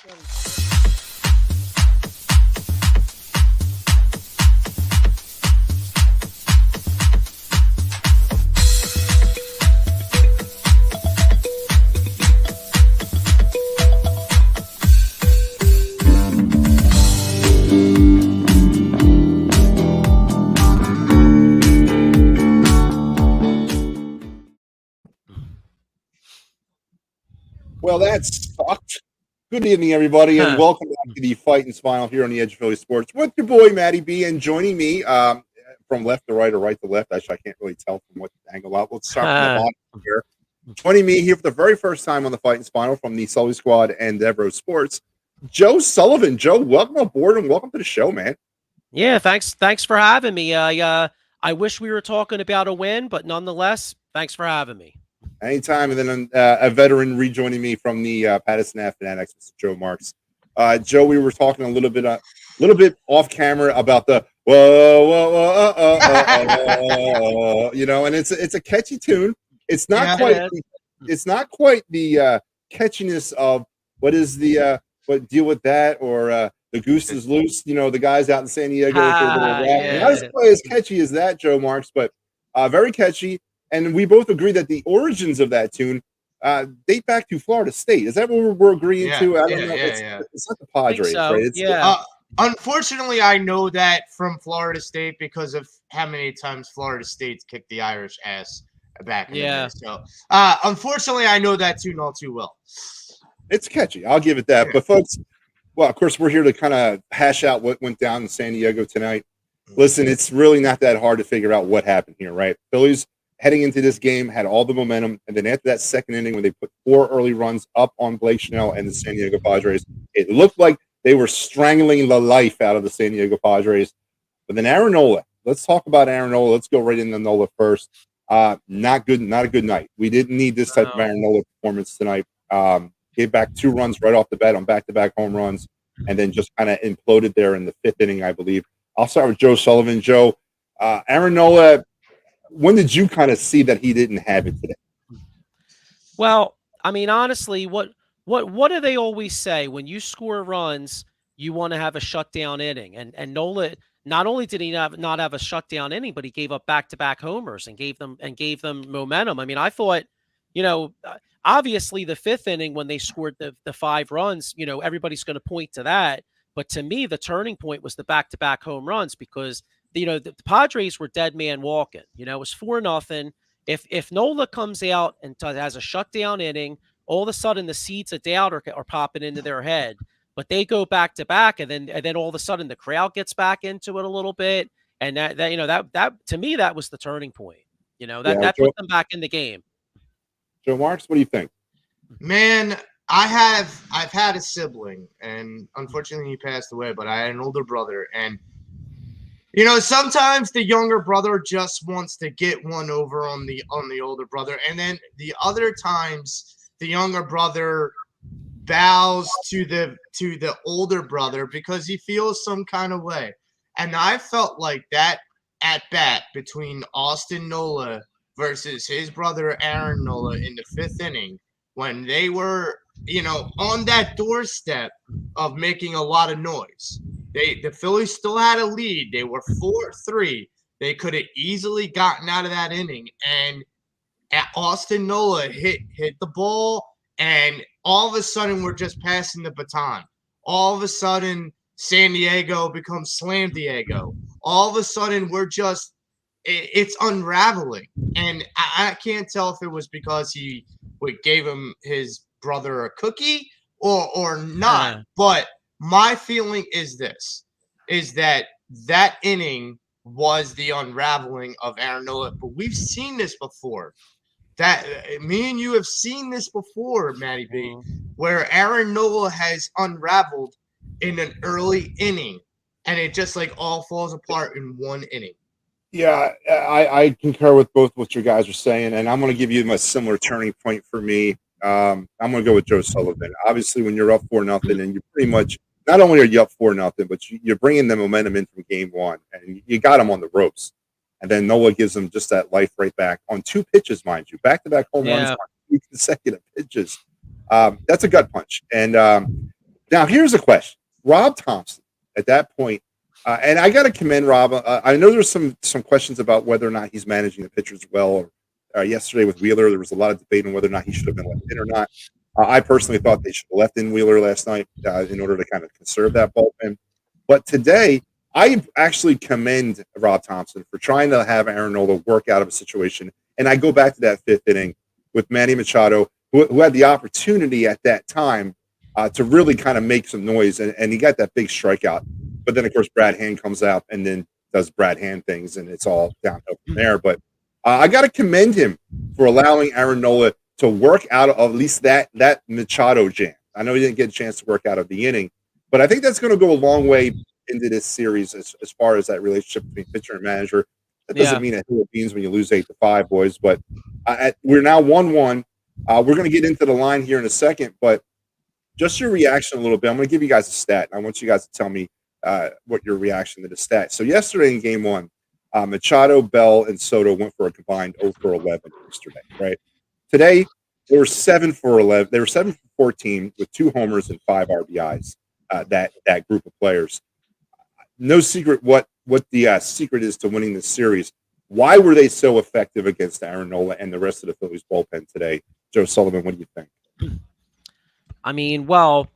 Well, that sucked. Good evening, everybody, and welcome back to the Phightins Phinal here on the Edge of Philly Sports with your boy, Matty B, and joining me from left to right or right to left. Actually, I can't really tell from what angle out. Let's start from the bottom here. Joining me here for the very first time on the Phightins Phinal from the Sully Squad and Devro Sports, Joe Sullivan. Joe, welcome aboard and welcome to the show, man. Yeah, thanks for having me. I wish we were talking about a win, but nonetheless, thanks for having me. Anytime. And then a veteran rejoining me from the Padres NLCS, Mr. Joe Marks. Joe, we were talking a little bit off camera about the whoa, you know, and it's a catchy tune. It's not quite the catchiness of what is the what deal with that or the goose is loose. You know, the guys out in San Diego with their little rap. Yeah. Not quite as catchy as that, Joe Marks, but very catchy. And we both agree that the origins of that tune date back to Florida State. Is that what we're agreeing to? I don't know. It's not the Padres, so. right? It's unfortunately, I know that from Florida State because of how many times Florida State's kicked the Irish ass back in the day. So, unfortunately, I know that tune all too well. It's catchy. I'll give it that. But, folks, well, of course, we're here to kind of hash out what went down in San Diego tonight. Listen, it's really not that hard to figure out what happened here, right? Phillies heading into this game had all the momentum, and then after that second inning when they put 4 early runs up on Blake Snell and the San Diego Padres, it looked like they were strangling the life out of the San Diego Padres. But then Aaron Nola, let's talk about Aaron Nola. Let's go right into Nola first. Not a good night. We didn't need this type of Aaron Nola performance tonight. Gave back 2 runs right off the bat on back-to-back home runs, and then just kind of imploded there in the 5th inning, I believe. I'll start with Joe Sullivan. Joe, Aaron Nola, when did you kind of see that he didn't have it today? Well, I mean, honestly, what do they always say? When you score runs, you want to have a shutdown inning. And Nola, not only did he not have a shutdown inning, but he gave up back-to-back homers and gave them momentum. I mean, I thought, you know, obviously the 5th inning when they scored the 5 runs, you know, everybody's going to point to that. But to me, the turning point was the back-to-back home runs because you know, the Padres were dead man walking. You know, it was 4-0. If Nola comes out and has a shutdown inning, all of a sudden the seeds of doubt are popping into their head. But they go back to back, and then all of a sudden the crowd gets back into it a little bit, and that you know that to me that was the turning point. You know that put them back in the game. Joe Marks, what do you think? Man, I've had a sibling, and unfortunately he passed away. But I had an older brother, and you know, sometimes the younger brother just wants to get one over on the older brother, and then the other times the younger brother bows to the older brother because he feels some kind of way. And I felt like that at bat between Austin Nola versus his brother Aaron Nola in the 5th inning when they were, you know, on that doorstep of making a lot of noise. The Phillies still had a lead. They were 4-3. They could have easily gotten out of that inning. And Austin Nola hit the ball, and all of a sudden we're just passing the baton. All of a sudden San Diego becomes Slam Diego. All of a sudden it's unraveling. And I can't tell if it was because he gave him his brother a cookie or not. But my feeling is that inning was the unraveling of Aaron Nola. But we've seen this before. That me and you have seen this before, Matty B, where Aaron Nola has unraveled in an early inning, and it just like all falls apart in one inning. Yeah, I concur with both what you guys are saying, and I'm going to give you a similar turning point for me. I'm going to go with Joe Sullivan. Obviously, when you're up 4-0, and you pretty much not only are you up 4-0, but you're bringing the momentum in from game 1, and you got them on the ropes. And then Nola gives them just that life right back on 2 pitches, mind you, back-to-back home runs on 2 consecutive pitches. That's a gut punch. And Now, here's a question. Rob Thompson, at that point, and I got to commend Rob. I know there's some questions about whether or not he's managing the pitchers well. Yesterday with Wheeler, there was a lot of debate on whether or not he should have been left in or not. I personally thought they should have left in Wheeler last night in order to kind of conserve that bullpen. But today, I actually commend Rob Thompson for trying to have Aaron Nola work out of a situation. And I go back to that fifth inning with Manny Machado, who had the opportunity at that time to really kind of make some noise. And he got that big strikeout. But then, of course, Brad Hand comes out and then does Brad Hand things, and it's all downhill from there. But I got to commend him for allowing Aaron Nola to work out of at least that Machado jam. I know he didn't get a chance to work out of the inning, but I think that's going to go a long way into this series as far as that relationship between pitcher and manager. That doesn't mean a hill of beans when you lose 8-5, boys. But we're now 1-1. We're going to get into the line here in a second, but just your reaction a little bit. I'm going to give you guys a stat, and I want you guys to tell me what your reaction to the stat. So yesterday in Game 1, Machado, Bell, and Soto went for a combined 0 for 11 yesterday, right? Today, they were 7 for 11. They were 7 for 14 with 2 homers and 5 RBIs. That group of players. No secret what the secret is to winning this series. Why were they so effective against Aaron Nola and the rest of the Phillies bullpen today? Joe Sullivan, what do you think? I mean, well,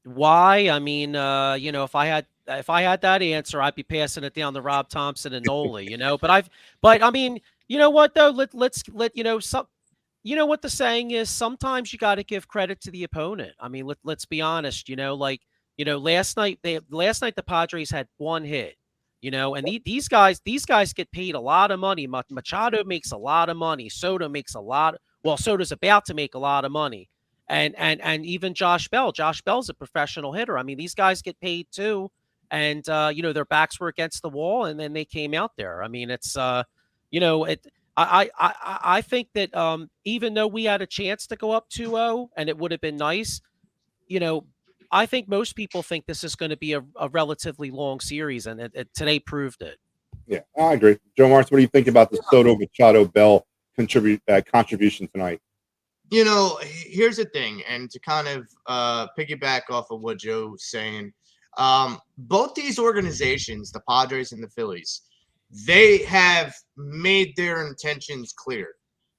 why? I mean, if I had that answer, I'd be passing it down to Rob Thompson and Nola, but I mean, you know what though? Let's you know what the saying is, sometimes you got to give credit to the opponent. I mean, let's be honest, last night the Padres had 1 hit, and these guys get paid a lot of money. Machado makes a lot of money. Soto makes a lot. Well, Soto's about to make a lot of money. And even Josh Bell. Josh Bell's a professional hitter. I mean, these guys get paid too. And their backs were against the wall, and then they came out there. I mean, it's I think that even though we had a chance to go up 2-0 and it would have been nice, I think most people think this is going to be a relatively long series, and today proved it. Yeah, I agree. Joe Marks, what do you think about the Soto, Machado, Bell contribution tonight? Here's the thing, and to kind of piggyback off of what Joe's saying, both these organizations, the Padres and the Phillies, they have made their intentions clear.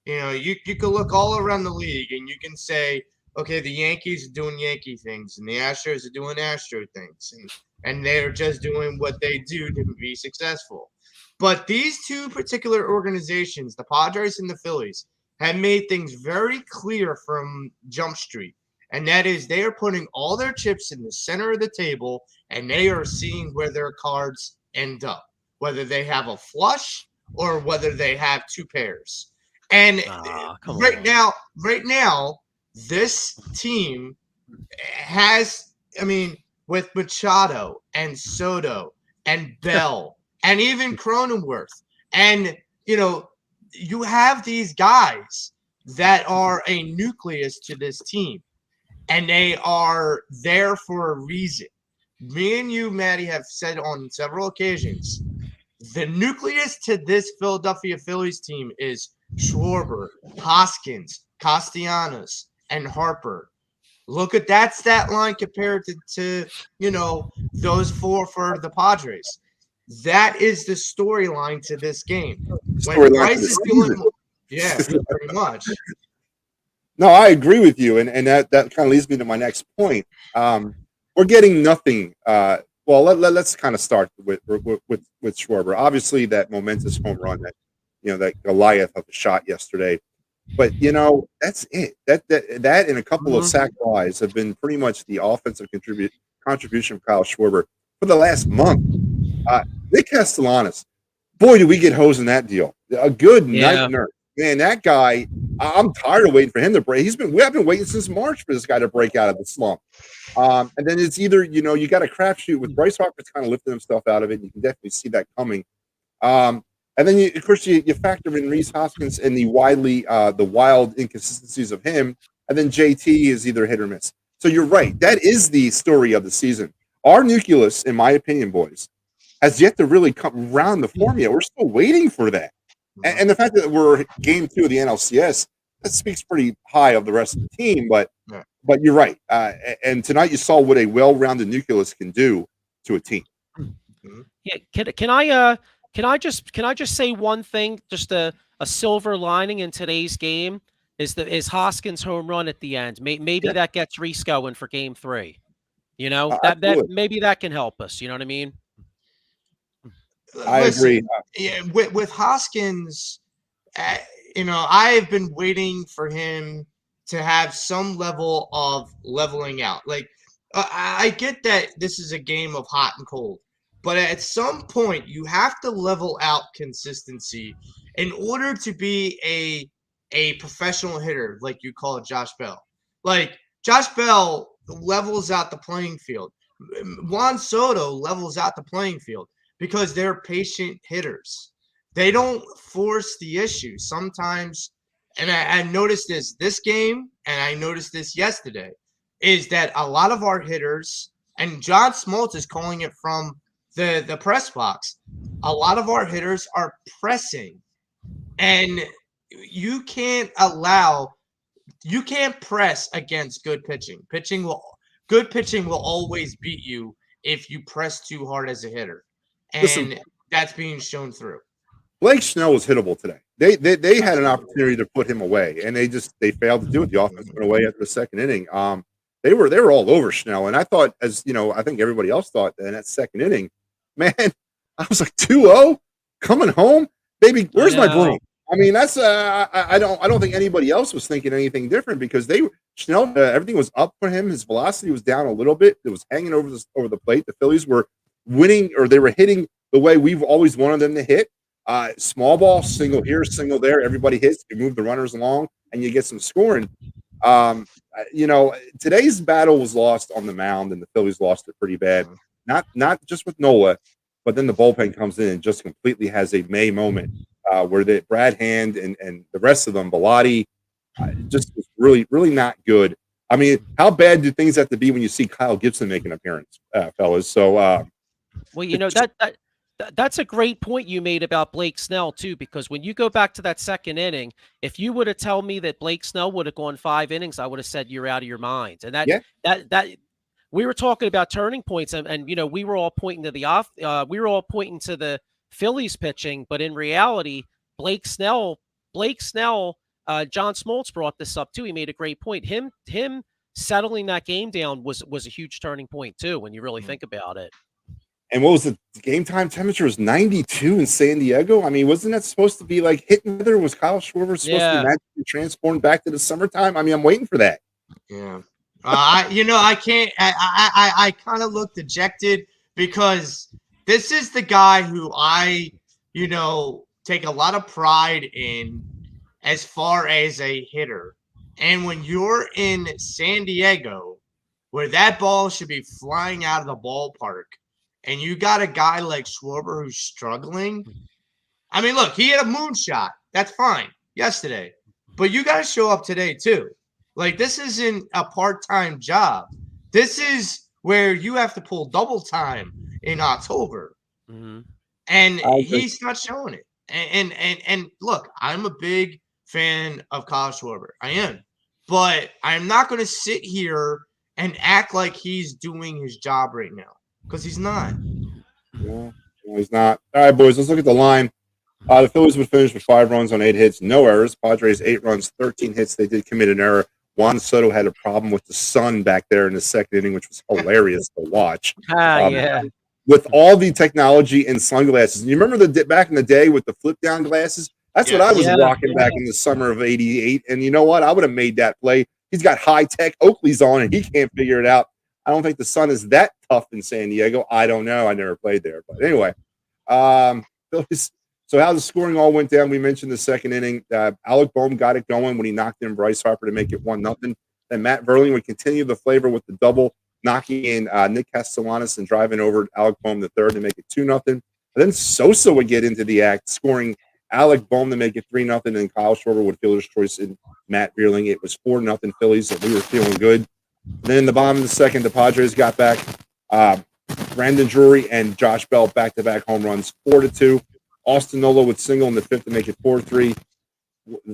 You can look all around the league and you can say, okay, the Yankees are doing Yankee things and the Astros are doing Astro things, and they're just doing what they do to be successful. But these two particular organizations, the Padres and the Phillies, have made things very clear from Jump Street, and that is they are putting all their chips in the center of the table, and they are seeing where their cards end up, whether they have a flush or whether they have 2 pairs. And right now, this team has, with Machado and Soto and Bell and even Cronenworth, and you have these guys that are a nucleus to this team, and they are there for a reason. Me and you, Maddie, have said on several occasions, the nucleus to this Philadelphia Phillies team is Schwarber, Hoskins, Castellanos, and Harper. Look at that stat line compared to those 4 for the Padres. That is the storyline to this game. When Bryce is doing, pretty much. No, I agree with you, and that kind of leads me to my next point. We're getting nothing. Let's kind of start with Schwarber. Obviously, that momentous home run that Goliath of a shot yesterday. But that's it. That and a couple of sack flies have been pretty much the offensive contribution of Kyle Schwarber for the last month. Nick Castellanos, boy, do we get hosed in that deal. A good night nurse. Man, that guy, I'm tired of waiting for him to break. We have been waiting since March for this guy to break out of the slump. And then it's either, you got a crapshoot with Bryce Harper's kind of lifting himself out of it. And you can definitely see that coming. And then, of course, you factor in Rhys Hoskins and the wild inconsistencies of him. And then JT is either hit or miss. So you're right. That is the story of the season. Our nucleus, in my opinion, boys, has yet to really come around the formula. We're still waiting for that. And the fact that we're game 2 of the NLCS, that speaks pretty high of the rest of the team. But but you're right. And tonight you saw what a well-rounded nucleus can do to a team. Yeah, can I just say one thing? Just a silver lining in today's game is Hoskins' home run at the end. Maybe Yeah. that gets Reese going for Game 3. You know, that maybe that can help us. You know what I mean? I agree. Yeah, with Hoskins, you know, I have been waiting for him to have some level of leveling out. Like, I get that this is a game of hot and cold, but at some point you have to level out consistency in order to be a professional hitter, like you call it, Josh Bell. Like, Josh Bell levels out the playing field. Juan Soto levels out the playing field because they're patient hitters. They don't force the issue. Sometimes, and I noticed this game, and I noticed this yesterday, is that a lot of our hitters, and John Smoltz is calling it from the press box, a lot of our hitters are pressing. And you can't press against good pitching. Good pitching will always beat you if you press too hard as a hitter. And that's being shown through. Blake Snell was hittable today. They had an opportunity to put him away, and they failed to do it. The offense went away after the second inning. They were all over Snell, and I thought, as you know, I think everybody else thought that in that second inning, man, I was like 2-0 coming home, baby. Where's my broom? I mean, that's I don't think anybody else was thinking anything different because Snell everything was up for him. His velocity was down a little bit. It was hanging over the plate. The Phillies were winning, or they were hitting the way we've always wanted them to hit. Small ball, single here, single there. Everybody hits. You move the runners along, and you get some scoring. You know, today's battle was lost on the mound, and the Phillies lost it pretty bad. Not just with Nola, but then the bullpen comes in and just completely has a May moment where Brad Hand and the rest of them, Bilotti, just was really, really not good. I mean, how bad do things have to be when you see Kyle Gibson make an appearance, fellas? So, well, you know, that's a great point you made about Blake Snell too, because when you go back to that second inning, if you would have told me that Blake Snell would have gone 5 innings, I would have said you're out of your mind. And that we were talking about turning points, and you know, we were all pointing to the Phillies pitching, but in reality, Blake Snell, John Smoltz brought this up too. He made a great point. Him settling that game down was a huge turning point too, when you really think about it. And what was the game time temperature? Was 92 in San Diego. I mean, wasn't that supposed to be like hitting weather? Was Kyle Schwarber supposed to be magically transformed back to the summertime? I mean, I'm waiting for that. Yeah. I can't. I kind of look dejected because this is the guy who I, take a lot of pride in as far as a hitter. And when you're in San Diego, where that ball should be flying out of the ballpark, and you got a guy like Schwarber who's struggling. I mean, look, he had a moonshot. That's fine yesterday. But you got to show up today, too. Like, this isn't a part-time job. This is where you have to pull double time in October. Mm-hmm. And he's not showing it. And look, I'm a big fan of Kyle Schwarber. I am. But I'm not going to sit here and act like he's doing his job right now. Because he's not. No, he's not. All right, boys, let's look at the line. The Phillies would finish with 5 runs on 8 hits, no errors. Padres 8 runs, 13 hits. They did commit an error. Juan Soto had a problem with the sun back there in the second inning, which was hilarious to watch. Yeah. With all the technology and sunglasses. And you remember back in the day with the flip-down glasses? That's what I was rocking back in the summer of '88. And you know what? I would have made that play. He's got high-tech Oakley's on, and he can't figure it out. I don't think the sun is that tough in San Diego. I don't know. I never played there. But anyway, so how the scoring all went down, we mentioned the second inning. Alec Bohm got it going when he knocked in Bryce Harper to make it 1-0. Then Matt Verling would continue the flavor with the double, knocking in Nick Castellanos and driving over Alec Bohm the third to make it 2-0. And then Sosa would get into the act, scoring Alec Bohm to make it 3-0. And Kyle Schwarber would fielder's choice in Matt Verling. It was 4-0 Phillies, so we were feeling good. Then in the bottom of the second, the Padres got back. Brandon Drury and Josh Bell back-to-back home runs, 4-2. Austin Nola would single in the fifth to make it 4-3.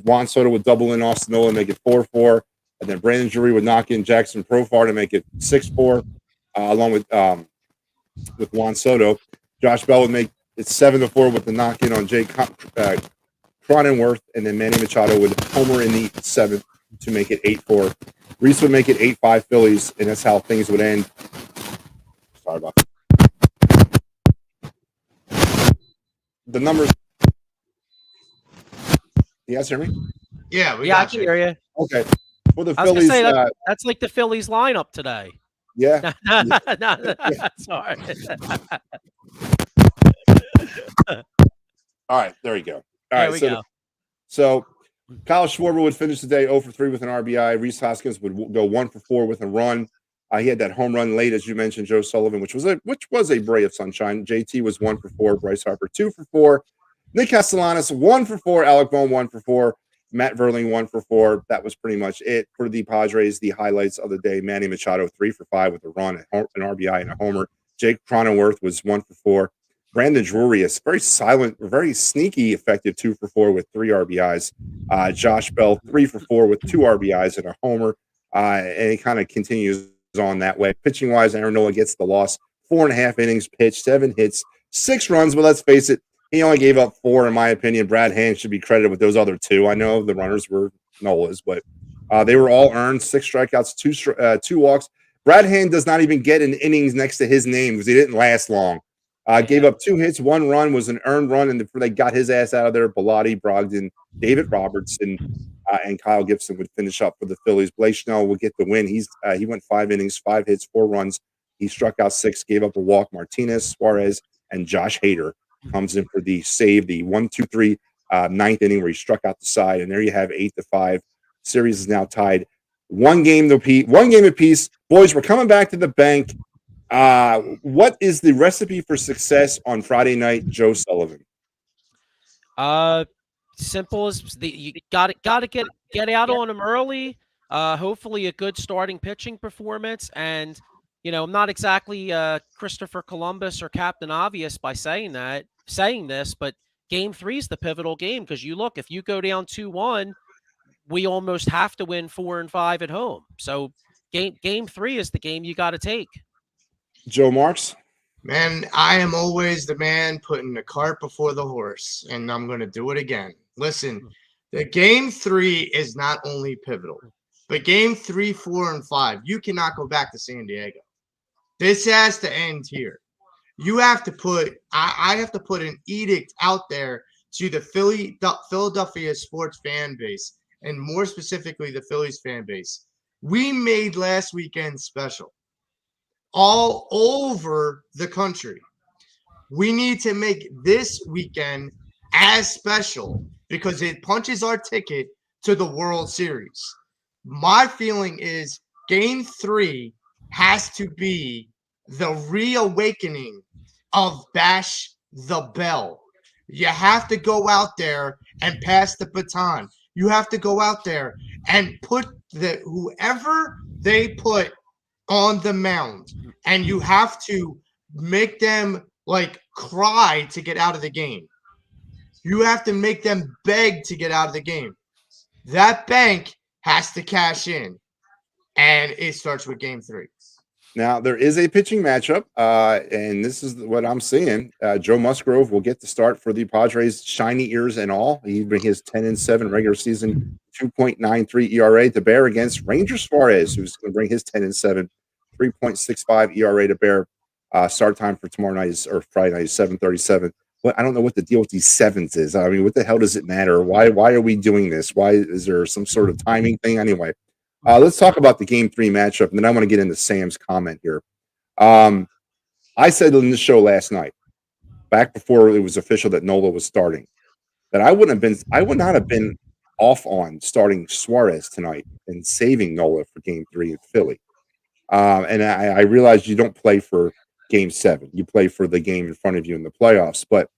Juan Soto would double in Austin Nola and make it 4-4. And then Brandon Drury would knock in Jackson Profar to make it 6-4, along with Juan Soto. Josh Bell would make it 7-4 with the knock in on Jake Cronenworth, and then Manny Machado would homer in the 7th to make it 8-4. Reese would make it 8-5 Phillies, and that's how things would end. Sorry about that. The numbers. You guys hear me? Yeah, I can hear you. Okay. For the I was Phillies, say that's like the Phillies lineup today. Yeah. Sorry. All right, there you go. All there right, we go. So Kyle Schwarber would finish the day 0 for 3 with an RBI. Reese Hoskins would go 1 for 4 with a run. He had that home run late, as you mentioned, Joe Sullivan, which was a ray of sunshine. JT was 1 for 4. Bryce Harper 2 for 4. Nick Castellanos 1 for 4. Alec Bohm 1 for 4. Matt Verling 1 for 4. That was pretty much it for the Padres. The highlights of the day: Manny Machado 3 for 5 with a run, an RBI, and a homer. Jake Cronenworth was 1 for 4. Brandon Drury is very silent, very sneaky, effective 2 for 4 with 3 RBIs. Josh Bell 3 for 4 with 2 RBIs and a homer. And it kind of continues on that way. Pitching wise, Aaron Nola gets the loss. 4.5 innings pitched, 7 hits, 6 runs. But let's face it, he only gave up 4, in my opinion. Brad Hand should be credited with those other 2. I know the runners were Nola's, but they were all earned. 6 strikeouts, 2 walks. Brad Hand does not even get an innings next to his name because he didn't last long. Gave up 2 hits, 1 run, was an earned run, and before they got his ass out of there, Bilotti, Brogdon, David Robertson, and Kyle Gibson would finish up for the Phillies. Blake Snell would get the win. He went 5 innings, 5 hits, 4 runs. He struck out 6, gave up a walk. Martinez, Suarez, and Josh Hader comes in for the save, the 1-2-3 ninth inning where he struck out the side, and there you have 8-5. Series is now tied 1 game apiece. Boys, we're coming back to the bank. What is the recipe for success on Friday night, Joe Sullivan? Simple as you got to get out on them early. Hopefully a good starting pitching performance, and I'm not exactly Christopher Columbus or Captain Obvious by saying this, but Game 3 is the pivotal game because if you go down 2-1, we almost have to win 4 and 5 at home. So game 3 is the game you got to take. Joe Marks? Man, I am always the man putting the cart before the horse, and I'm going to do it again. Listen, the Game 3 is not only pivotal, but Game 3, 4, and 5, you cannot go back to San Diego. This has to end here. You have to put – I have to put an edict out there to the Philadelphia sports fan base, and more specifically the Phillies fan base. We made last weekend special. All over the country. We need to make this weekend as special because it punches our ticket to the World Series. My feeling is Game 3 has to be the reawakening of Bash the Bell. You have to go out there and pass the baton. You have to go out there and put whoever they put on the mound, and you have to make them cry to get out of the game. You have to make them beg to get out of the game. That bank has to cash in, and it starts with Game 3. Now, there is a pitching matchup, and this is what I'm seeing. Joe Musgrove will get the start for the Padres, shiny ears and all. He bring his 10-7 regular season, 2.93 ERA to bear against Ranger Suarez, who's going to bring his 10-7, 3.65 ERA to bear. Start time for tomorrow night or Friday night is 7:37. But I don't know what the deal with these sevens is. I mean, what the hell does it matter? Why are we doing this? Why is there some sort of timing thing? Anyway, let's talk about the Game 3 matchup, and then I want to get into Sam's comment here. I said in the show last night, back before it was official that Nola was starting, that I would not have been off on starting Suarez tonight and saving Nola for Game 3 in Philly. And I realize you don't play for Game 7. You play for the game in front of you in the playoffs. But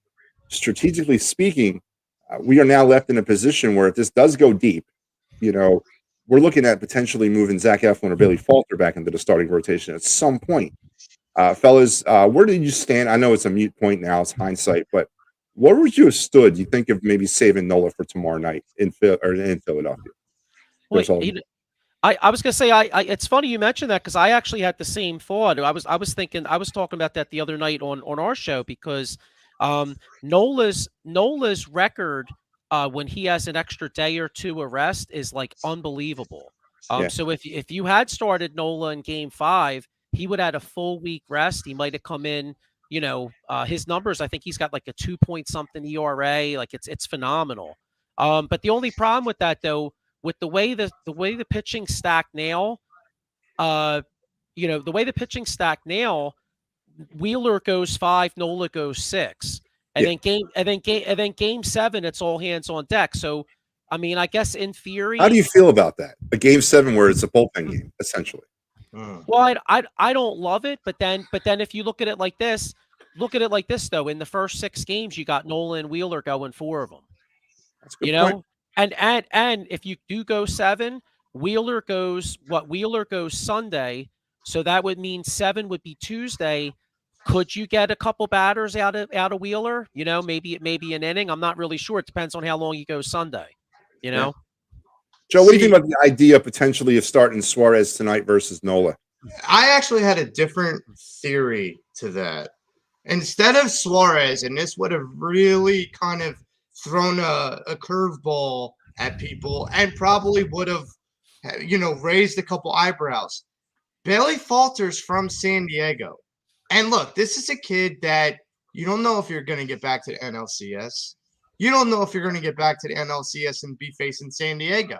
strategically speaking, we are now left in a position where if this does go deep, we're looking at potentially moving Zach Eflin or Billy Falter back into the starting rotation at some point. Fellas, where did you stand? I know it's a mute point now. It's hindsight. But where would you have stood, you think, of maybe saving Nola for tomorrow night in Philadelphia? Wait, I was gonna say it's funny you mentioned that because I actually had the same thought. I was thinking I was talking about that the other night on our show because Nola's record when he has an extra day or two of rest is like unbelievable. Yeah. So if you had started Nola in Game 5, he would have had a full week rest. He might have come in. His numbers. I think he's got like a 2 point something ERA. Like it's phenomenal. But the only problem with that though, with the way the pitching stack now, the way the pitching stack now, Wheeler goes 5, Nola goes 6, and Yeah. then game 7, it's all hands on deck. So, I mean, I guess in theory, How do you feel about that? A game 7 where it's a bullpen game, essentially. well, I don't love it, but then if you look at it like this, though. In the first 6 games, you got Nola and Wheeler going 4 of them. That's a good point. And if you do go 7, Wheeler goes Sunday, so that would mean 7 would be Tuesday. Could you get a couple batters out of Wheeler? Maybe an inning. I'm not really sure. It depends on how long you go Sunday. Yeah. Joe, what do you think about the idea potentially of starting Suarez tonight versus Nola? I actually had a different theory to that. Instead of Suarez, and this would have really kind of thrown a curveball at people and probably would have, raised a couple eyebrows. Bailey Falters from San Diego. And look, this is a kid that you don't know if you're going to get back to the NLCS. You don't know if you're going to get back to the NLCS and be facing San Diego.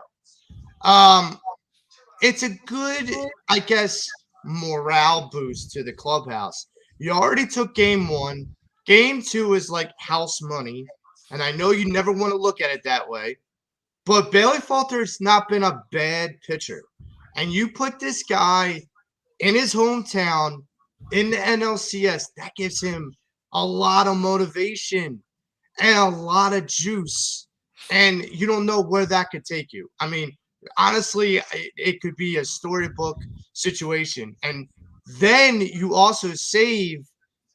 It's a good, I guess, morale boost to the clubhouse. You already took game 1. Game 2 is like house money. And I know you never want to look at it that way. But Bailey Falter's not been a bad pitcher. And you put this guy in his hometown in the NLCS, that gives him a lot of motivation and a lot of juice. And you don't know where that could take you. I mean, honestly, it could be a storybook situation. And then you also save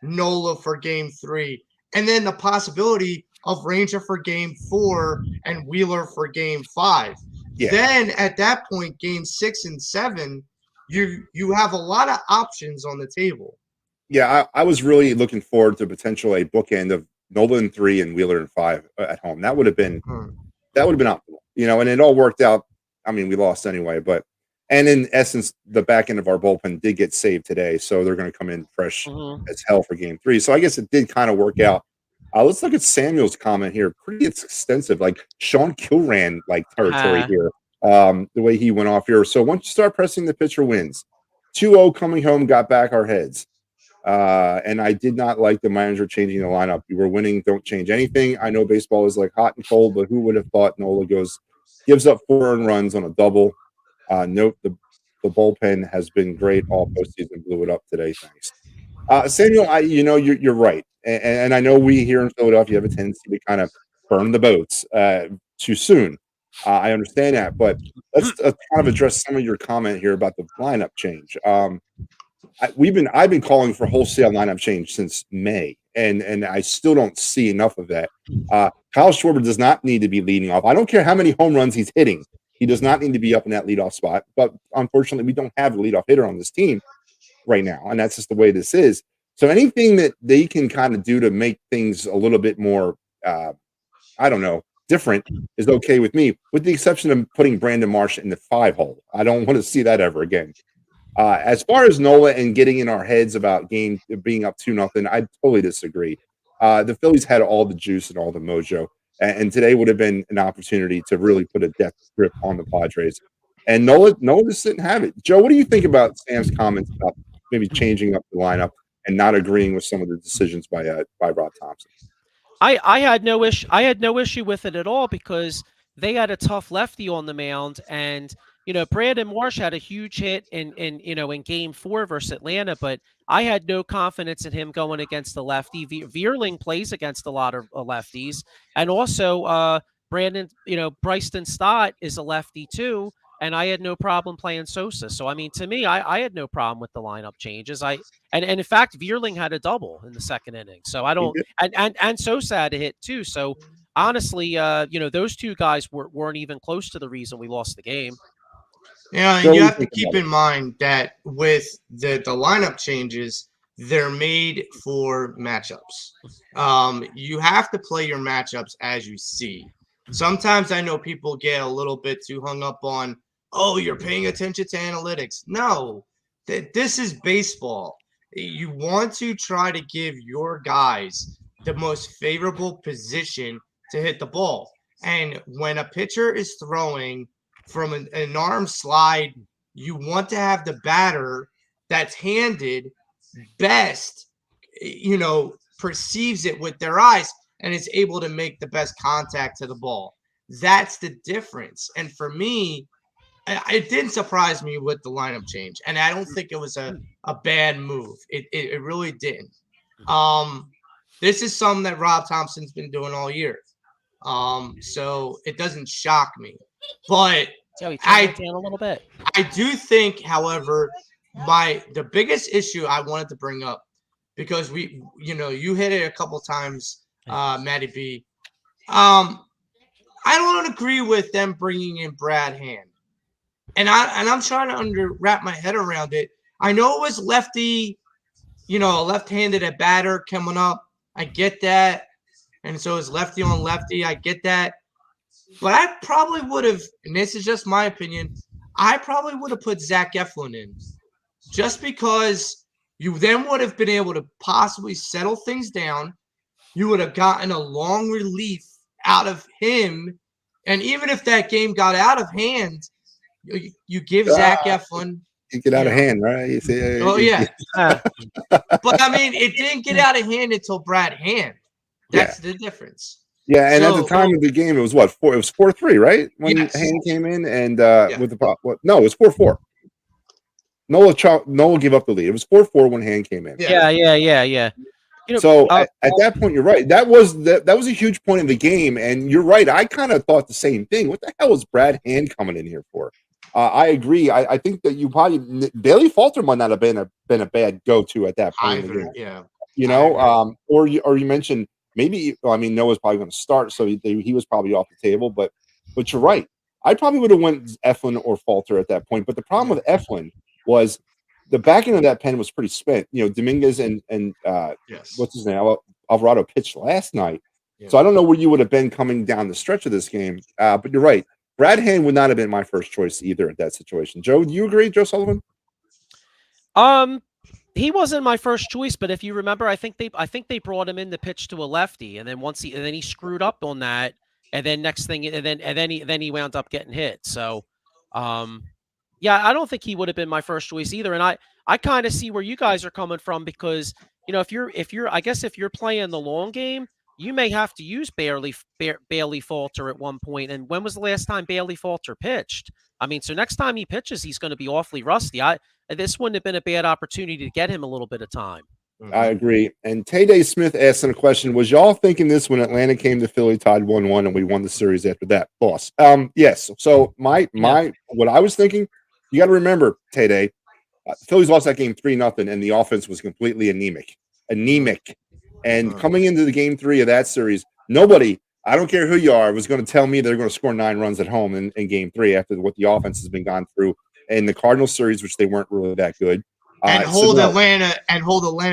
Nola for game 3. And then the possibility of Ranger for game 4 and Wheeler for game 5. Yeah. Then at that point, game 6 and 7, you have a lot of options on the table. Yeah, I was really looking forward to potential a bookend of Nola in 3 and Wheeler in 5 at home. That would have been optimal, and it all worked out. I mean, we lost anyway, and in essence, the back end of our bullpen did get saved today, so they're going to come in fresh as hell for game 3. So I guess it did kind of work out. Let's look at Samuel's comment here. Pretty extensive, like Sean Kilran territory here. The way he went off here. So once you start pressing, the pitcher wins. 2-0 coming home, got back our heads. And I did not like the manager changing the lineup. You were winning, don't change anything. I know baseball is like hot and cold, but who would have thought Nola gives up 4 earned runs on a double. Note the bullpen has been great all postseason. Blew it up today. Thanks. Samuel, you're right. And I know we here in Philadelphia have a tendency to kind of burn the boats too soon. I understand that, but let's kind of address some of your comment here about the lineup change. I've been calling for wholesale lineup change since May, and I still don't see enough of that. Kyle Schwarber does not need to be leading off. I don't care how many home runs he's hitting. He does not need to be up in that leadoff spot. But unfortunately, we don't have a leadoff hitter on this team right now, and that's just the way this is. So anything that they can kind of do to make things a little bit more, different is okay with me, with the exception of putting Brandon Marsh in the 5 hole. I don't want to see that ever again. As far as Nola and getting in our heads about game being up 2-0, I totally disagree. The Phillies had all the juice and all the mojo, and today would have been an opportunity to really put a death grip on the Padres. And Nola just didn't have it. Joe, what do you think about Sam's comments about maybe changing up the lineup and not agreeing with some of the decisions by Rob Thompson? I had no issue with it at all because they had a tough lefty on the mound, and Brandon Marsh had a huge hit in game 4 versus Atlanta, but I had no confidence in him going against the lefty. Vierling plays against a lot of lefties, and also Bryson Stott is a lefty too, and I had no problem playing Sosa. So I mean, to me, I had no problem with the lineup changes. And in fact, Vierling had a double in the 2nd inning. So I don't, and Sosa had a hit too. So honestly, those 2 guys weren't even close to the reason we lost the game. Yeah, Joe, and what you do you have to think keep about in mind that with the lineup changes, they're made for matchups. You have to play your matchups as you see. Sometimes I know people get a little bit too hung up on, oh, you're paying attention to analytics. No, this is baseball. You want to try to give your guys the most favorable position to hit the ball. And when a pitcher is throwing from an arm slide, you want to have the batter that's handed best, perceives it with their eyes and is able to make the best contact to the ball. That's the difference. And for me, it didn't surprise me with the lineup change. And I don't think it was a bad move. It really didn't. This is something that Rob Thompson's been doing all year. So it doesn't shock me. But Joey, turn I that down a little bit. I do think, however, the biggest issue I wanted to bring up, because you hit it a couple times, Matty B. I don't agree with them bringing in Brad Hand, and I'm trying to wrap my head around it. I know it was lefty, a left-handed at batter coming up. I get that, and so it's lefty on lefty. I get that. But I probably would have, and this is just my opinion, I probably would have put Zach Eflin in just because you then would have been able to possibly settle things down. You would have gotten a long relief out of him. And even if that game got out of hand, you give Zach Eflin. You get out of hand, right? You see, Oh, yeah. But, I mean, it didn't get out of hand until Brad Hand. That's the difference. Yeah, and at the time of the game, it was what? It was 4-3, right? When Hand came in, and with the no, it was 4-4. Nola gave up the lead. It was 4-4 when Hand came in. Yeah. So at that point, you're right. That was a huge point in the game, and you're right. I kind of thought the same thing. What the hell is Brad Hand coming in here for? I agree. I think that you probably Bailey Falter might not have been a bad go-to at that point in the game. Yeah, or you mentioned. Maybe, I mean, Noah's probably going to start, so he was probably off the table. But you're right. I probably would have went Eflin or Falter at that point. But the problem with Eflin was the back end of that pen was pretty spent. Dominguez and what's his name, Alvarado pitched last night. Yeah. So I don't know where you would have been coming down the stretch of this game. But you're right. Brad Hand would not have been my first choice either at that situation. Joe, do you agree, Joe Sullivan? He wasn't my first choice, but if you remember, I think they brought him in to pitch to a lefty, and then he screwed up on that, and then he wound up getting hit. So, yeah, I don't think he would have been my first choice either. And I kind of see where you guys are coming from, because if you're playing the long game, you may have to use Bailey Falter at one point. And when was the last time Bailey Falter pitched? I mean, so next time he pitches, he's going to be awfully rusty. This wouldn't have been a bad opportunity to get him a little bit of time. I agree. And Tay Smith asked a question: was y'all thinking this when Atlanta came to Philly, tied 1-1, and we won the series after that? Boss. Yes. So what I was thinking, you got to remember, Tay, Phillies lost that game 3-0, and the offense was completely anemic. And coming into the game 3 of that series, nobody, I don't care who you are, was going to tell me they're going to score 9 runs at home in game 3 after what the offense has been gone through in the Cardinals series, which they weren't really that good. And hold Atlanta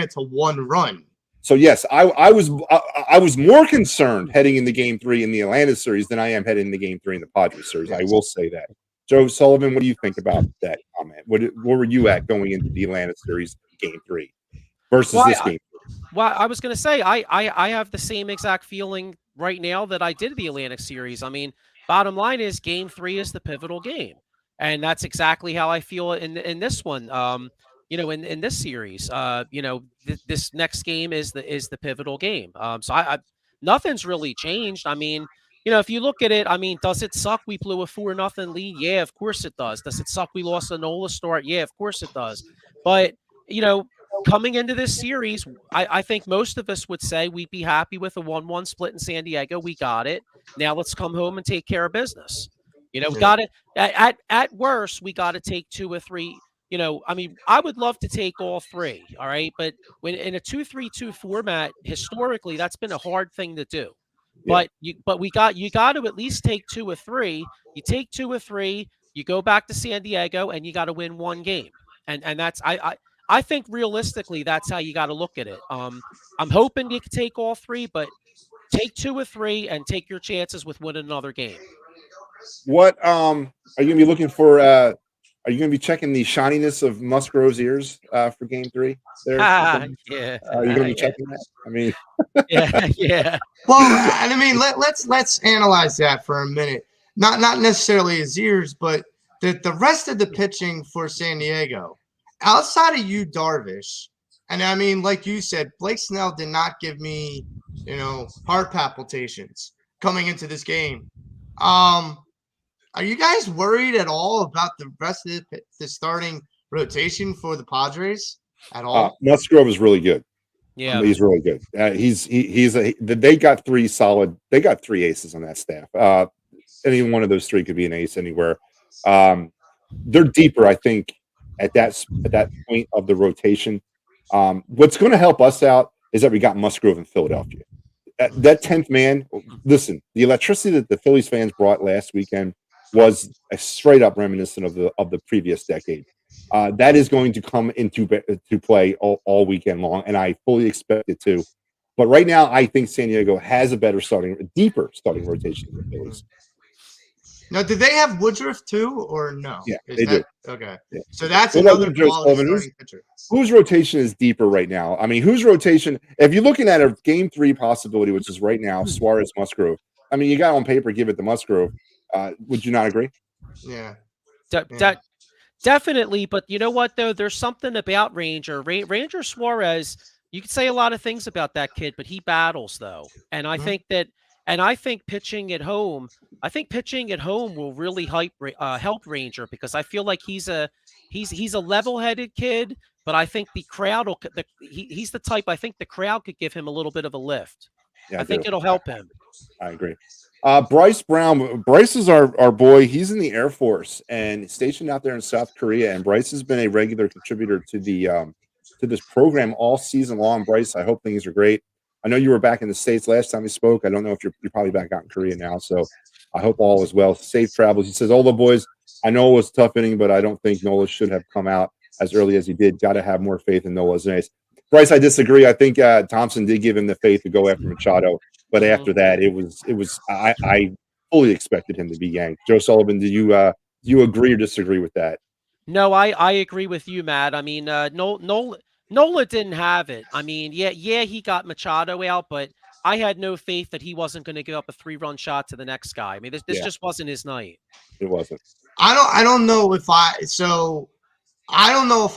to 1 run. So yes, I was more concerned heading into game 3 in the Atlanta series than I am heading into game 3 in the Padres series. I will say that. Joe Sullivan, what do you think about that comment? Where were you at going into the Atlanta series game 3 versus this game? Well, I was going to say, I have the same exact feeling right now that I did the Atlantic series. I mean, bottom line is game 3 is the pivotal game. And that's exactly how I feel in this one. In this series, this next game is the pivotal game. So nothing's really changed. I mean, if you look at it, I mean, does it suck we blew a 4-0 lead? Yeah, of course it does. Does it suck we lost a Nola start? Yeah, of course it does. But, coming into this series, I think most of us would say we'd be happy with a 1-1 split in San Diego. We got it. Now let's come home and take care of business. We got it. At worst, we got to take 2 or 3. I mean, I would love to take all 3. All right. But when in a 2-3-2 format, historically, that's been a hard thing to do. Yeah. But you got to at least take 2 or 3. You take 2 or 3. You go back to San Diego and you got to win one game. And that's I think realistically that's how you got to look at it. I'm hoping you can take all three, but take 2 or 3 and take your chances with winning another game. What are you gonna be looking for? Are you gonna be checking the shininess of Musgrove's ears for Game 3? There, Yeah. are you gonna be checking that? I mean, yeah. Well, I mean, let's analyze that for a minute. Not necessarily his ears, but the rest of the pitching for San Diego, outside of you, Darvish, and I mean, like you said, Blake Snell did not give me, heart palpitations coming into this game. Are you guys worried at all about the rest of the starting rotation for the Padres at all? Musgrove is really good. Yeah, he's really good. They got 3 solid. They got 3 aces on that staff. Any one of those 3 could be an ace anywhere. They're deeper, I think, at that point of the rotation. What's going to help us out is that we got Musgrove in Philadelphia. That 10th man. Listen, the electricity that the Phillies fans brought last weekend was a straight up reminiscent of the previous decade. That is going to come into play all weekend long, and I fully expect it to. But right now, I think San Diego has a deeper starting rotation than the Phillies. Now, do they have Woodruff too, or no? Yeah, they do. Okay, yeah. So that's another quality starting pitcher. Whose rotation is deeper right now? I mean, whose rotation? If you're looking at a Game 3 possibility, which is right now Suarez Musgrove. I mean, you got on paper, give it to Musgrove. Would you not agree? Yeah. Definitely. But you know what, though? There's something about Ranger Suarez. You could say a lot of things about that kid, but he battles, though. And I think pitching at home will really help Ranger, because I feel like he's a level-headed kid, but I think the crowd he's the type I think the crowd could give him a little bit of a lift. Yeah, I think it'll help him. I agree. Bryce Brown. Bryce is our boy. He's in the Air Force and stationed out there in South Korea. And Bryce has been a regular contributor to this program all season long. Bryce, I hope things are great. I know you were back in the States last time we spoke. I don't know if you're probably back out in Korea now. So I hope all is well. Safe travels. He says, all the boys, I know it was a tough inning, but I don't think Nola should have come out as early as he did. Got to have more faith in Nola's ace. Bryce, I disagree. I think Thompson did give him the faith to go after Machado. But after that, it was. I fully expected him to be yanked. Joe Sullivan, do you agree or disagree with that? No, I agree with you, Matt. I mean, Nola didn't have it. I mean, yeah, he got Machado out, but I had no faith that he wasn't going to give up a 3-run shot to the next guy. I mean, this just wasn't his night. It wasn't. I don't know if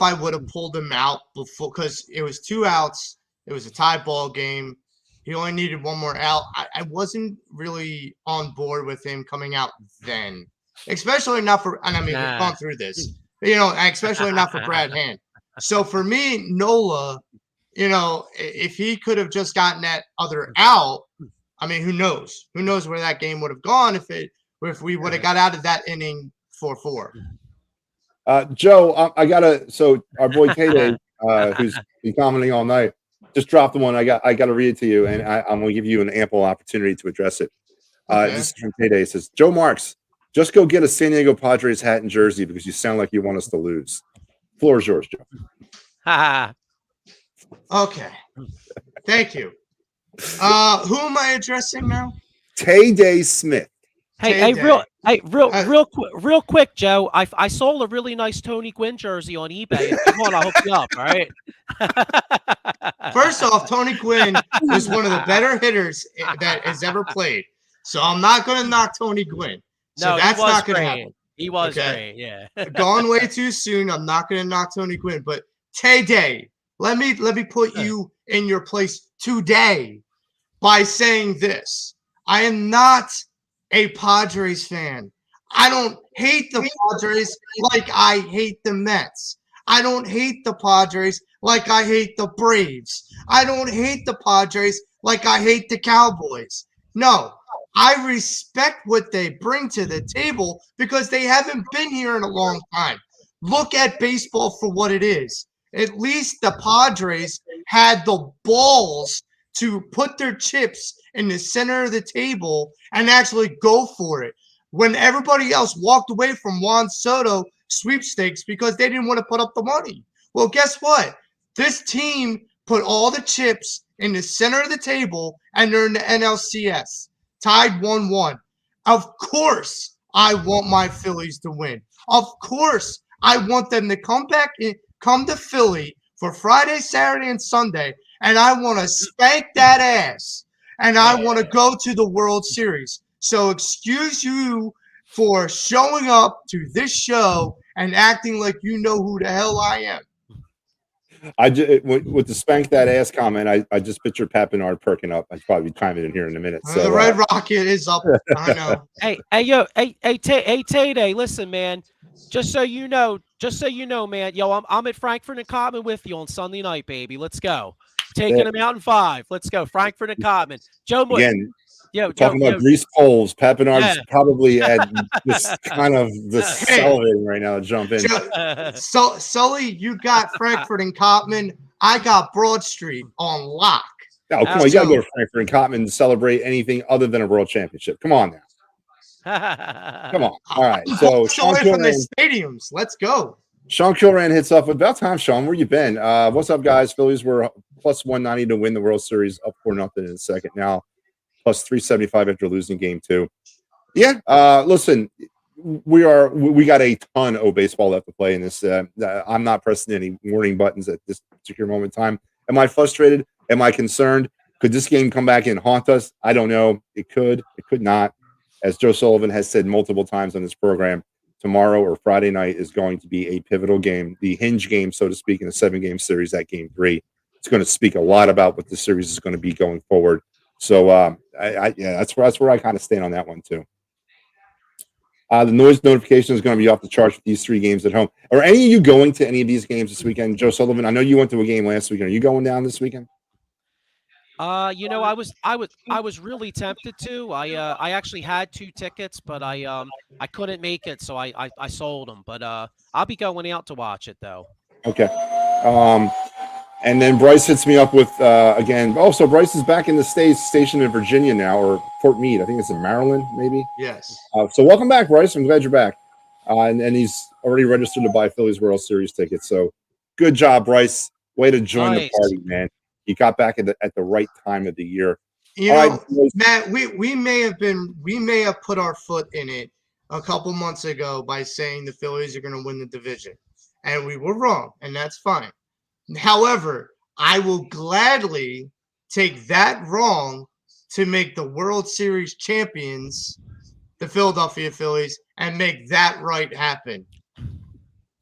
I would have pulled him out before, because it was 2 outs. It was a tie ball game. He only needed 1 more out. I wasn't really on board with him coming out then, especially not for. And I mean, we've gone through this, especially not for Brad Hand. So for me, Nola, if he could have just gotten that other out, I mean, who knows? Who knows where that game would have gone if we would have got out of that inning 4-4. Joe, so our boy Tay, who's been commenting all night, just dropped the one. I got to read it to you, and I'm going to give you an ample opportunity to address it. This is from Tay. It says, Joe Marks, just go get a San Diego Padres hat and jersey because you sound like you want us to lose. Floor is yours, Joe. Okay. Thank you. Who am I addressing now? Tay Smith. Real quick, Joe. I sold a really nice Tony Gwynn jersey on eBay. If you want, I'll hook you up. All right. First off, Tony Gwynn was one of the better hitters that has ever played. So I'm not going to knock Tony Gwynn. So that's not going to happen. He was great. Yeah. Gone way too soon. I'm not going to knock Tony Gwynn. But Tay, let me put you in your place today by saying this. I am not a Padres fan. I don't hate the Padres like I hate the Mets. I don't hate the Padres like I hate the Braves. I don't hate the Padres like I hate the Cowboys. No, I respect what they bring to the table because they haven't been here in a long time. Look at baseball for what it is. At least the Padres had the balls to put their chips in the center of the table and actually go for it. when everybody else walked away from Juan Soto sweepstakes because they didn't want to put up the money. Well, guess what? This team put all the chips in the center of the table, and they're in the NLCS, tied 1-1. Of course, I want my Phillies to win. Of course, I want them to come to Philly for Friday, Saturday, and Sunday, and I want to spank that ass, and I want to go to the World Series. So excuse you for showing up to this show and acting like you know who the hell I am. With the spank that ass comment, I just pictured Pat Bernard perking up. I'd probably chime in here in a minute. So the Red Rocket is up. I know. Hey, Tay-Day, listen, man. Just so you know, man. Yo, I'm at Frankfurt and Cotman with you on Sunday night, baby. Let's go. Taking them out in 5. Let's go. Frankfurt and Cotman. Joe Moore. Again, talking about grease poles. Pat Bernard's probably at this kind of salivating right now to jump in. So Sully, you got Frankfurt and Cotman. I got Broad Street on lock. Oh, come on. You got to go to Frankfurt and Cotman to celebrate anything other than a world championship. Come on now. Come on. All right. So Sean away from the stadiums. Let's go. Sean Kilran hits off. About time, Sean. Where you been? What's up, guys? Phillies were plus 190 to win the World Series, up 4-0 in the second. Now plus 375 after losing game 2. Yeah. Listen, we got a ton of baseball left to play in this. I'm not pressing any warning buttons at this particular moment in time. Am I frustrated? Am I concerned? Could this game come back and haunt us? I don't know. It could. It could not. As Joe Sullivan has said multiple times on this program, tomorrow or Friday night is going to be a pivotal game, the hinge game, so to speak, in a 7-game series at Game 3. It's going to speak a lot about what the series is going to be going forward. So, that's where I kind of stand on that one too. The noise notification is going to be off the charts with these 3 games at home. Are any of you going to any of these games this weekend? Joe Sullivan, I know you went to a game last weekend. Are you going down this weekend? I was really tempted to. I actually had 2 tickets, but I couldn't make it, so I sold them. But I'll be going out to watch it though. Okay. And then Bryce hits me up with again. Oh, so Bryce is back in the States, stationed in Virginia now, or Fort Meade. I think it's in Maryland, maybe. Yes. So welcome back, Bryce. I'm glad you're back. And he's already registered to buy Phillies World Series tickets. So good job, Bryce. Way to join the party, man. You got back at the right time of the year. You know, Matt, we may have put our foot in it a couple months ago by saying the Phillies are going to win the division, and we were wrong, and that's fine. However, I will gladly take that wrong to make the World Series champions, the Philadelphia Phillies, and make that right happen.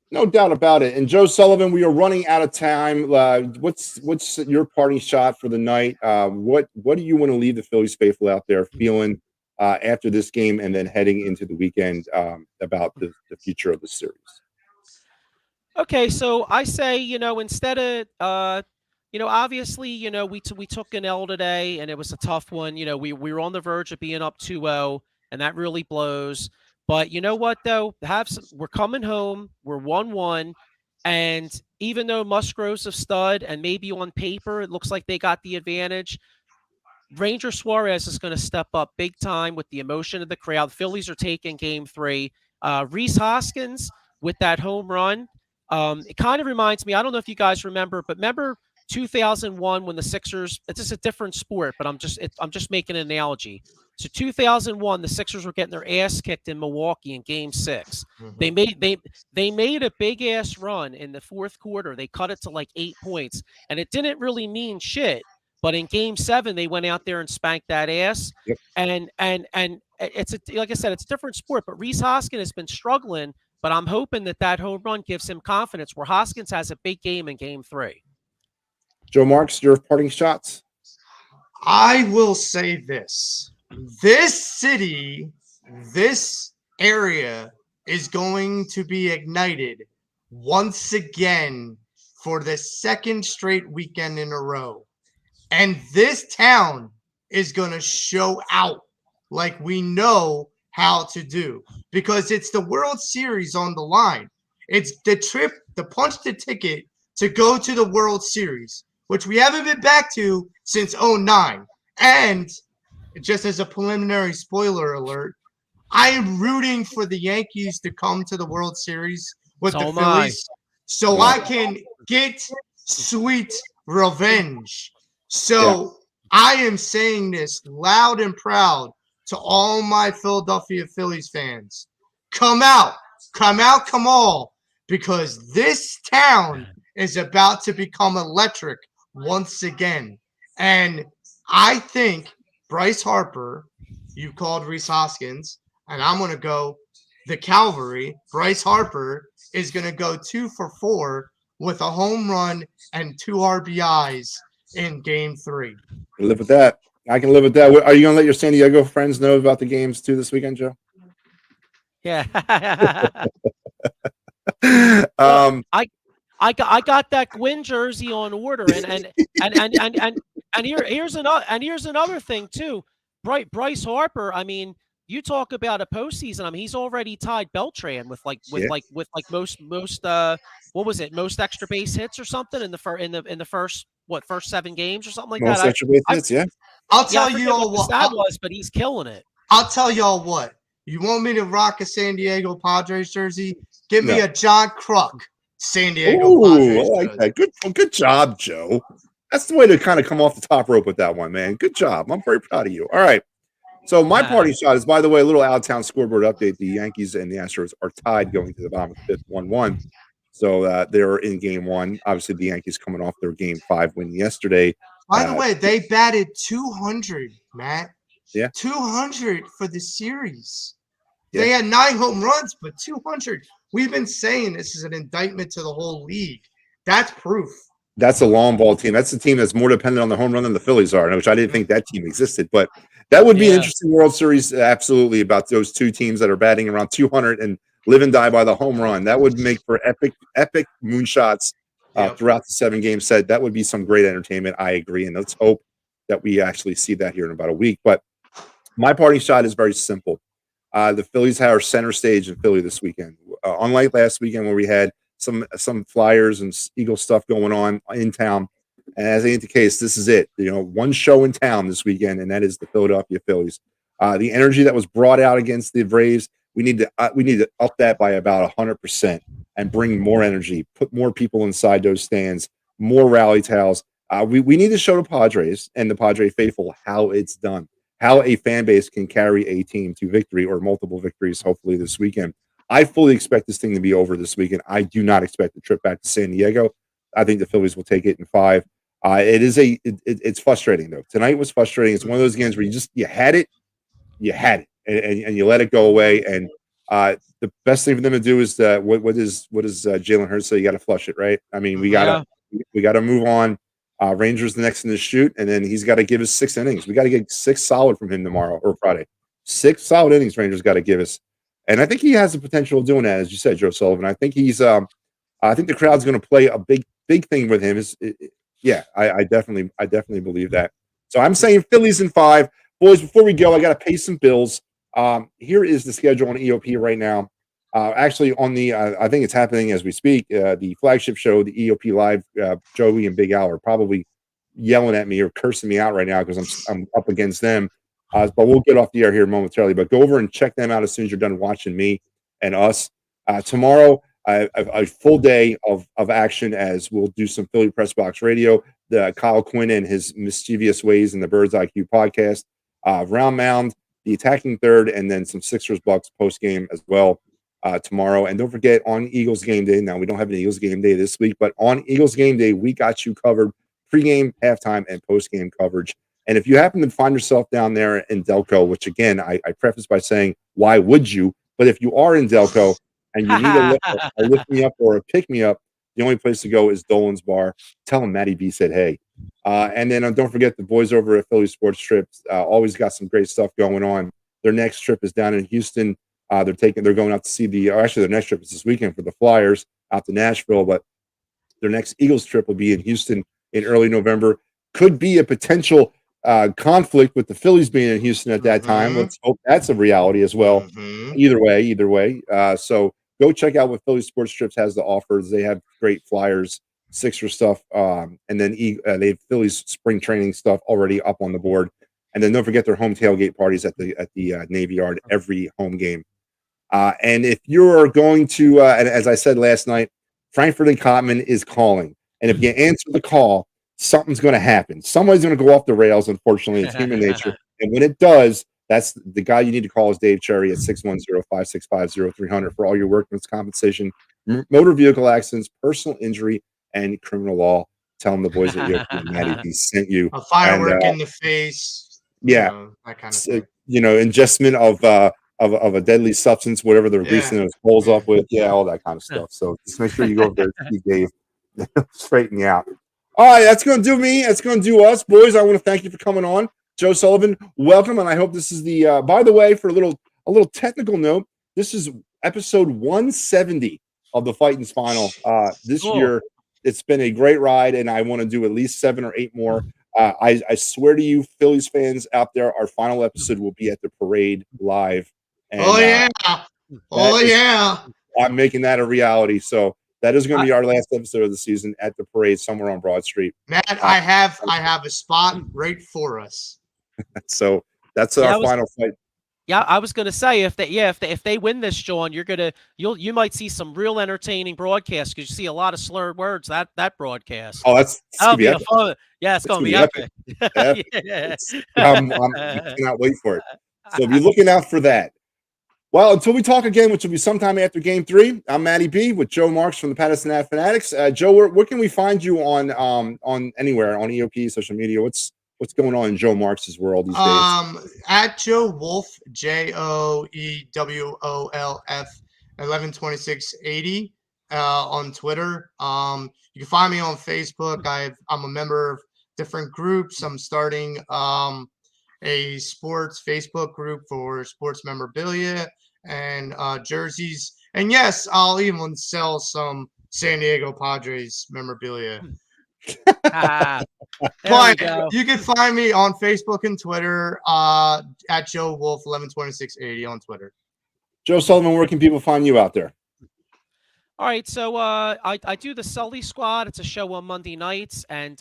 No doubt about it. And Joe Sullivan, we are running out of time. What's your parting shot for the night? What do you want to leave the Phillies faithful out there feeling after this game and then heading into the weekend about the future of the series? Okay, so I say, instead of, obviously, we took an L today, and it was a tough one. We were on the verge of being up 2-0, and that really blows. But you know what, though? We're coming home. We're 1-1. And even though Musgrove's a stud, and maybe on paper it looks like they got the advantage, Ranger Suarez is going to step up big time with the emotion of the crowd. Phillies are taking Game 3. Rhys Hoskins with that home run. It kind of reminds me, I don't know if you guys remember, but remember 2001 when the Sixers, it's just a different sport, but I'm just making an analogy. So 2001, the Sixers were getting their ass kicked in Milwaukee in Game 6. Mm-hmm. They made a big ass run in the fourth quarter. They cut it to like 8 points, and it didn't really mean shit. But in Game 7, they went out there and spanked that ass. Yep. And it's like I said, it's a different sport. But Rhys Hoskins has been struggling, but I'm hoping that home run gives him confidence. Where Hoskins has a big game in Game 3. Joe Marks, your parting shots. I will say this. This city, this area is going to be ignited once again for the second straight weekend in a row. And this town is going to show out like we know how to do, because it's the World Series on the line. It's the trip, the punch the ticket to go to the World Series, which we haven't been back to since 2009. And just as a preliminary spoiler alert, I am rooting for the Yankees to come to the World Series with So the am I. Phillies so I can get sweet revenge. So I am saying this loud and proud to all my Philadelphia Phillies fans. Come out, come all, because this town is about to become electric once again. And I think Bryce Harper, you called Rhys Hoskins, and I'm going to go the Calvary. Bryce Harper is going to go 2 for 4 with a home run and 2 RBIs in Game 3. Live with that. I can live with that. Are you going to let your San Diego friends know about the games too this weekend, Joe? Yeah. um, I got that Gwyn jersey on order, and here's another thing too. Bryce Harper. I mean, you talk about a postseason. I mean, he's already tied Beltran with most what was it, most extra base hits or something in the first first 7 games or something like most that. extra base hits, yeah. I'll tell I forget you all what the stat was, but he's killing it. I'll tell y'all what. You want me to rock a San Diego Padres jersey? Give me a John Kruk San Diego Padres I like jersey. that. Good job, Joe. That's the way to kind of come off the top rope with that one, man. Good job. I'm very proud of you. All right. So my party shot is, by the way, a little out-of-town scoreboard update. The Yankees and the Astros are tied going to the bottom of the 5th, 1-1. So they're in Game 1. Obviously, the Yankees coming off their Game 5 win yesterday. By the way, they batted 200, Matt. Yeah. 200 for the series. Yeah. They had 9 home runs, but 200. We've been saying this is an indictment to the whole league. That's proof. That's a long ball team. That's a team that's more dependent on the home run than the Phillies are, which I didn't think that team existed. But that would be an interesting World Series, absolutely, about those two teams that are batting around 200 and live and die by the home run. That would make for epic moonshots throughout the 7-game set. That would be some great entertainment. I agree. And let's hope that we actually see that here in about a week. But my parting shot is very simple. The Phillies have center stage in Philly this weekend. Unlike last weekend where we had some Flyers and Eagle stuff going on in town, and as ain't the case, this is it. One show in town this weekend, and that is the Philadelphia Phillies. The energy that was brought out against the Braves, we need to up that by about 100% and bring more energy, put more people inside those stands, more rally towels. We need to show the Padres and the Padre faithful how it's done, how a fan base can carry a team to victory or multiple victories, hopefully this weekend. I fully expect this thing to be over this weekend. I do not expect the trip back to San Diego. I think the Phillies will take it in 5. It's frustrating though. Tonight was frustrating. It's one of those games where you had it, and you let it go away. And the best thing for them to do is what does Jalen Hurts say? You got to flush it, right? I mean, we gotta move on. Rangers the next in the shoot, and then he's got to give us 6 innings. We got to get 6 solid from him tomorrow or Friday. 6 solid innings. Rangers got to give us, and I think he has the potential of doing that, as you said, Joe Sullivan. I think he's. I think the crowd's going to play a big thing with him. I definitely believe that. So I'm saying Phillies in 5. Boys, before we go, I got to pay some bills. Here is the schedule on EOP right now. Actually, on the I think it's happening as we speak. The flagship show, the EOP Live, Joey and Big Al are probably yelling at me or cursing me out right now because I'm up against them. But we'll get off the air here momentarily. But go over and check them out as soon as you're done watching me and us. Tomorrow, a full day of action as we'll do some Philly Press Box Radio, the Kyle Quinn and his mischievous ways in the Birds IQ podcast, Round Mound, the attacking third, and then some Sixers Bucks post game as well tomorrow. And don't forget, on Eagles game day, now we don't have an Eagles game day this week, but on Eagles game day, we got you covered pregame, halftime, and post game coverage. And if you happen to find yourself down there in Delco, which again, I preface by saying, why would you? But if you are in Delco and you need a lift me up or a pick me up, the only place to go is Dolan's Bar. Tell them Matty B said, hey. And then don't forget the boys over at Philly Sports Trips. Always got some great stuff going on. Their next trip is down in Houston. They're going out to see their next trip is this weekend for the Flyers out to Nashville, but their next Eagles trip will be in Houston in early November. Could be a potential conflict with the Phillies being in Houston at that time. Let's hope that's a reality as well. Either way. So go check out what Philly Sports Trips has to offer. They have great Flyers, Sixer stuff, and then they have Phillies spring training stuff already up on the board. And then don't forget their home tailgate parties at the Navy Yard every home game. And if you're going to, and as I said last night, Frankfurt and Cotman is calling. And if you answer the call, something's going to happen. Somebody's going to go off the rails, unfortunately. It's human nature. And when it does, that's the guy you need to call is Dave Cherry at 610-565-0300 for all your workman's compensation, motor vehicle accidents, personal injury, and criminal law. Tell him the boys at Maddie sent you. A firework in the face. Yeah. That kind of thing. Ingestment of a deadly substance, whatever they're greasing those holes up with. Yeah, all that kind of stuff. So just make sure you go over there to see Dave. Straighten you out. All right, that's going to do me. That's going to do us. Boys, I want to thank you for coming on. Joe Sullivan, welcome. And I hope this is the, by the way, for a little technical note, this is episode 170 of the Phightins Final. This year, it's been a great ride, and I want to do at least 7 or 8 more. I swear to you, Phillies fans out there, our final episode will be at the parade live. And, I'm making that a reality. So that is going to be our last episode of the season at the parade somewhere on Broad Street. Matt, I have a spot right for us. So that's our final fight. Yeah, I was going to say if they win this, John, you might see some real entertaining broadcasts because you see a lot of slurred words that broadcast. Oh, that'll be fun. Yeah, it's going to be epic. Yeah. I cannot wait for it. So be looking out for that. Well, until we talk again, which will be sometime after Game 3, I'm Matty B with Joe Marks from the Padres Fanatics. Joe, where can we find you on anywhere on EOP, social media? What's going on in Joe Marks' world these days? At Joe Wolf, JOEWOLF 112680 on Twitter. You can find me on Facebook. I'm a member of different groups. I'm starting a sports Facebook group for sports memorabilia and jerseys. And yes, I'll even sell some San Diego Padres memorabilia. But you can find me on Facebook and Twitter at Joe Wolf 112680 on Twitter. Joe Sullivan, where can people find you out there? All right, so I do the Sully Squad. It's a show on Monday nights, and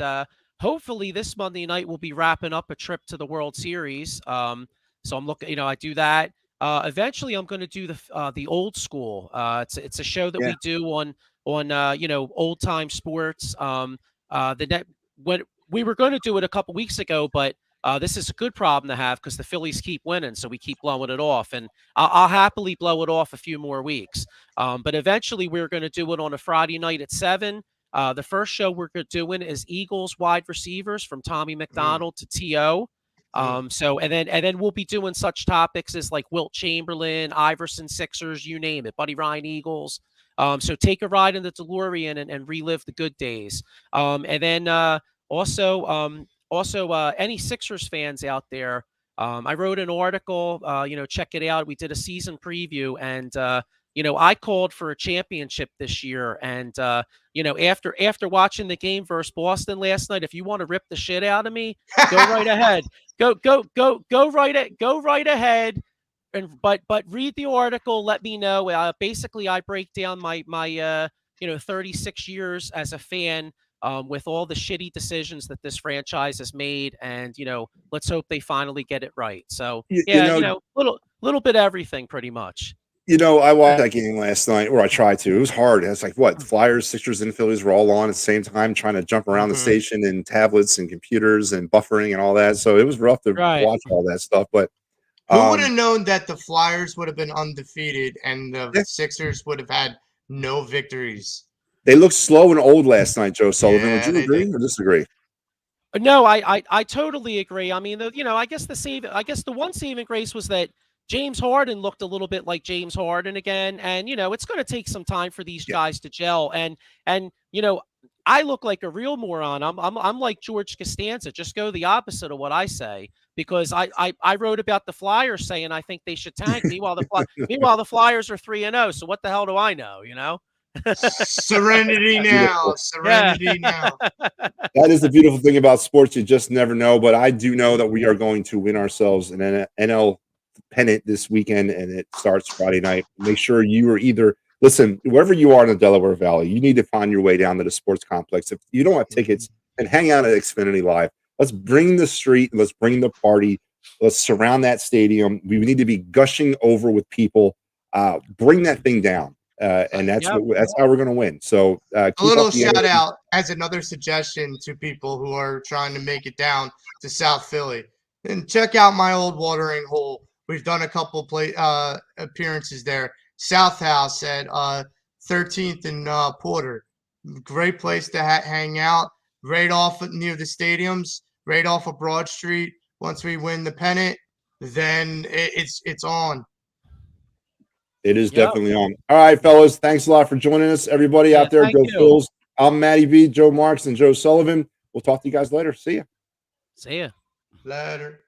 hopefully this Monday night we'll be wrapping up a trip to the World Series. So I'm looking, I do that. Eventually, I'm going to do the Old School. It's a show that we do on old time sports. When we were going to do it a couple weeks ago, but this is a good problem to have because the Phillies keep winning, so we keep blowing it off, and I'll happily blow it off a few more weeks. But eventually, we're going to do it on a Friday night at 7. The first show we're doing is Eagles wide receivers from Tommy McDonald to T.O. And then we'll be doing such topics as like Wilt Chamberlain, Iverson Sixers, you name it, Buddy Ryan Eagles. So take a ride in the DeLorean and relive the good days. And then also any Sixers fans out there, I wrote an article, check it out. We did a season preview, and I called for a championship this year. And after watching the game versus Boston last night, if you want to rip the shit out of me, go right ahead. Go right ahead. But read the article. Let me know. Basically, I break down my 36 years as a fan with all the shitty decisions that this franchise has made, and let's hope they finally get it right. So little bit of everything, pretty much. I watched that game last night, or I tried to. It was hard. It's like Flyers, Sixers, and Phillies were all on at the same time, trying to jump around the station and tablets and computers and buffering and all that. So it was rough to watch all that stuff, but. Who would have known that the Flyers would have been undefeated and the Sixers would have had no victories? They looked slow and old last night, Joe Sullivan. Would you agree or disagree? No, I totally agree. I mean, I guess the one saving grace was that James Harden looked a little bit like James Harden again, and it's going to take some time for these guys to gel. And I look like a real moron. I'm like George Costanza. Just go the opposite of what I say, because I wrote about the Flyers saying I think they should tank. Meanwhile, the Flyers are 3-0. So what the hell do I know? Serenity now. Serenity now. That is the beautiful thing about sports. You just never know. But I do know that we are going to win ourselves an NL pennant this weekend, and it starts Friday night. Make sure you are either. Listen, wherever you are in the Delaware Valley, you need to find your way down to the sports complex. If you don't have tickets, and hang out at Xfinity Live. Let's bring the street. Let's bring the party Let's surround that stadium. We need to be gushing over with people. Bring that thing down. And that's how we're going to win. So a little shout out as another suggestion to people who are trying to make it down to South Philly. And check out my old watering hole. We've done a couple appearances there. South House at 13th and Porter. Great place to hang out. Right off near the stadiums. Right off of Broad Street. Once we win the pennant, then it's on. It is definitely on. All right, fellas. Thanks a lot for joining us. Everybody out there, go Phils. I'm Matty B, Joe Marks, and Joe Sullivan. We'll talk to you guys later. See ya. See ya. Later.